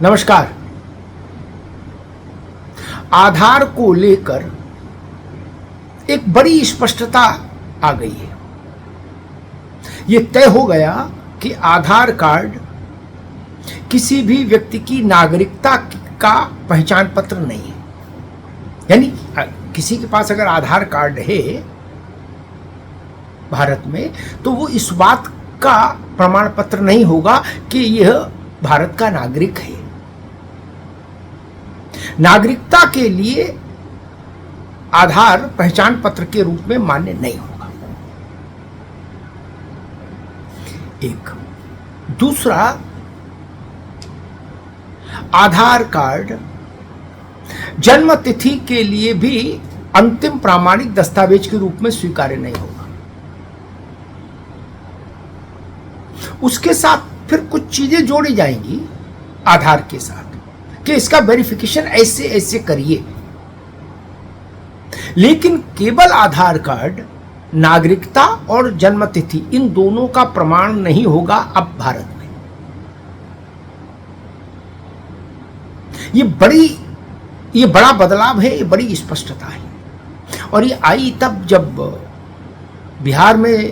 नमस्कार। आधार को लेकर एक बड़ी स्पष्टता आ गई है। ये तय हो गया कि आधार कार्ड किसी भी व्यक्ति की नागरिकता का पहचान पत्र नहीं है। यानी किसी के पास अगर आधार कार्ड है भारत में तो वो इस बात का प्रमाण पत्र नहीं होगा कि यह भारत का नागरिक है। नागरिकता के लिए आधार पहचान पत्र के रूप में मान्य नहीं होगा। एक दूसरा, आधार कार्ड जन्म तिथि के लिए भी अंतिम प्रामाणिक दस्तावेज के रूप में स्वीकार्य नहीं होगा। उसके साथ फिर कुछ चीजें जोड़ी जाएंगी आधार के साथ कि इसका वेरिफिकेशन ऐसे ऐसे करिए, लेकिन केवल आधार कार्ड नागरिकता और जन्म तिथि इन दोनों का प्रमाण नहीं होगा अब भारत में। ये बड़ा बदलाव है, ये बड़ी स्पष्टता है। और ये आई तब जब बिहार में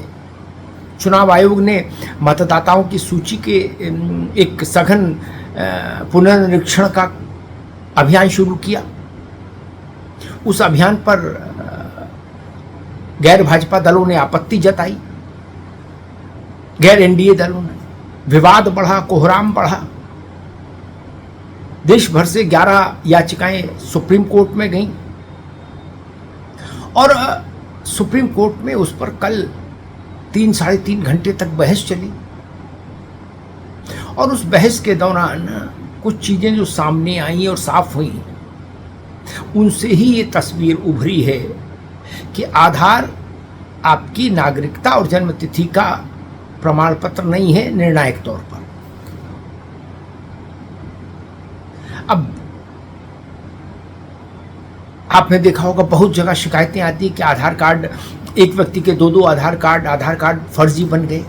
चुनाव आयोग ने मतदाताओं की सूची के एक सघन पुनर्निरीक्षण का अभियान शुरू किया। उस अभियान पर गैर भाजपा दलों ने आपत्ति जताई, गैर एनडीए दलों ने। विवाद बढ़ा, कोहराम बढ़ा। देश भर से 11 याचिकाएं सुप्रीम कोर्ट में गईं और सुप्रीम कोर्ट में उस पर कल 3 साढ़े 3 घंटे तक बहस चली। और उस बहस के दौरान कुछ चीजें जो सामने आई और साफ हुई, उनसे ही ये तस्वीर उभरी है कि आधार आपकी नागरिकता और जन्म तिथि का प्रमाण पत्र नहीं है निर्णायक तौर पर। अब आपने देखा होगा बहुत जगह शिकायतें आती है कि आधार कार्ड, एक व्यक्ति के दो आधार कार्ड फर्जी बन गए।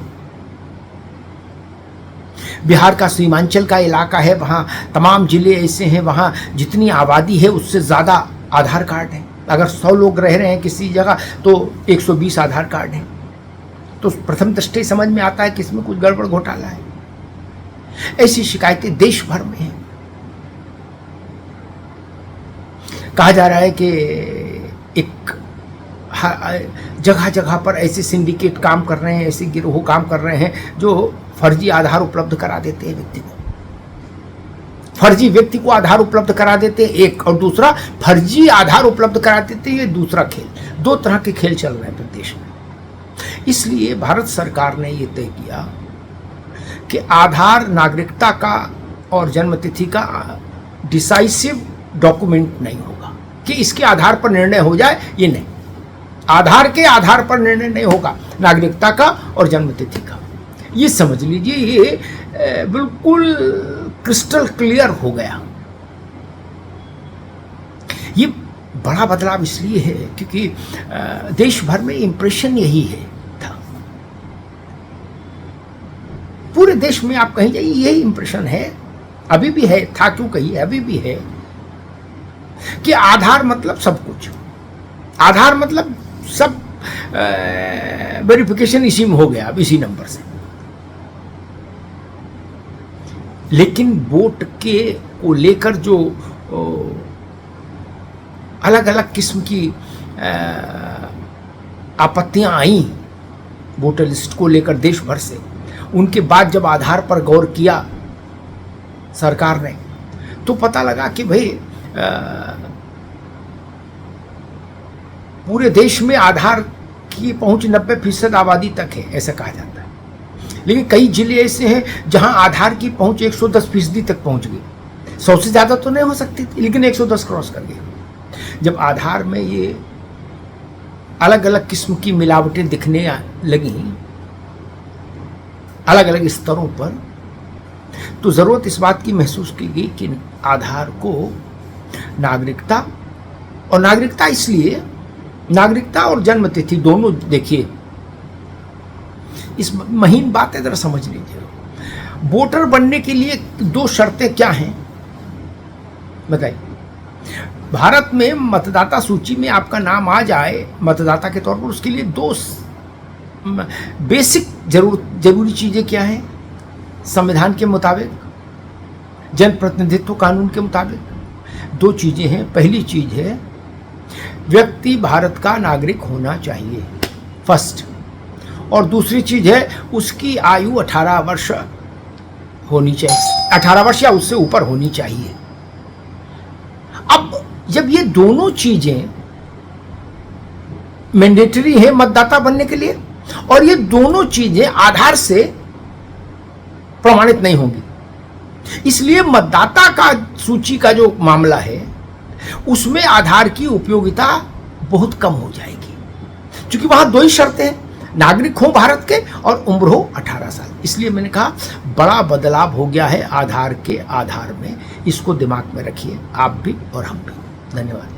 बिहार का सीमांचल का इलाका है, वहाँ तमाम जिले ऐसे हैं, वहाँ जितनी आबादी है उससे ज़्यादा आधार कार्ड है। अगर 100 लोग रह रहे हैं किसी जगह तो 120 आधार कार्ड हैं। तो प्रथम दृष्टि समझ में आता है कि इसमें कुछ गड़बड़ घोटाला है। ऐसी शिकायतें देश भर में हैं। कहा जा रहा है कि एक जगह जगह पर ऐसे सिंडिकेट काम कर रहे हैं, ऐसे गिरोह काम कर रहे हैं जो फर्जी आधार उपलब्ध करा देते हैं व्यक्ति को। फर्जी व्यक्ति को आधार उपलब्ध करा देते हैं एक, और दूसरा फर्जी आधार उपलब्ध करा देते हैं। ये दूसरा खेल, 2 तरह के खेल चल रहे हैं प्रदेश में। इसलिए भारत सरकार ने ये तय किया कि आधार नागरिकता का और जन्मतिथि का डिसाइसिव डॉक्यूमेंट नहीं होगा कि इसके आधार पर निर्णय हो जाए। ये नहीं, आधार के आधार पर निर्णय नहीं होगा नागरिकता का और जन्मतिथि का। ये समझ लीजिए, ये बिल्कुल क्रिस्टल क्लियर हो गया। ये बड़ा बदलाव इसलिए है क्योंकि देश भर में इंप्रेशन यही है था। पूरे देश में आप कहीं जाइए यही इंप्रेशन है, अभी भी है, था क्यों कहिए, अभी भी है कि आधार मतलब सब कुछ, आधार मतलब सब वेरिफिकेशन इसी में हो गया, अब इसी नंबर से। लेकिन वोट के को लेकर जो अलग अलग किस्म की आपत्तियां आई वोटर लिस्ट को लेकर देश भर से, उनके बाद जब आधार पर गौर किया सरकार ने तो पता लगा कि भाई पूरे देश में आधार की पहुंच 90% आबादी तक है, ऐसा कहा जाता है। लेकिन कई जिले ऐसे हैं जहां आधार की पहुंच 110% तक पहुंच गई। 100 से ज़्यादा तो नहीं हो सकती थी, लेकिन 110 क्रॉस कर गई। जब आधार में ये अलग अलग किस्म की मिलावटें दिखने लगी अलग अलग स्तरों पर, तो ज़रूरत इस बात की महसूस की गई कि आधार को नागरिकता, और नागरिकता इसलिए, नागरिकता और जन्मतिथि दोनों देखिए, इस महीन बात है, जरा समझ लीजिए। वोटर बनने के लिए 2 शर्तें क्या हैं बताइए, भारत में मतदाता सूची में आपका नाम आ जाए मतदाता के तौर पर, उसके लिए दो बेसिक जरूरी चीज़ें क्या हैं? संविधान के मुताबिक, जनप्रतिनिधित्व कानून के मुताबिक दो चीज़ें हैं। पहली चीज़ है व्यक्ति भारत का नागरिक होना चाहिए, फर्स्ट। और दूसरी चीज़ है उसकी आयु 18 वर्ष होनी चाहिए, 18 वर्ष या उससे ऊपर होनी चाहिए। अब जब ये दोनों चीज़ें मैंडेटरी है मतदाता बनने के लिए, और ये दोनों चीजें आधार से प्रमाणित नहीं होंगी, इसलिए मतदाता का सूची का जो मामला है उसमें आधार की उपयोगिता बहुत कम हो जाएगी, क्योंकि वहां दो ही शर्तें हैं, नागरिक हो भारत के और उम्र हो 18 साल। इसलिए मैंने कहा बड़ा बदलाव हो गया है आधार के आधार में, इसको दिमाग में रखिए आप भी और हम भी। धन्यवाद।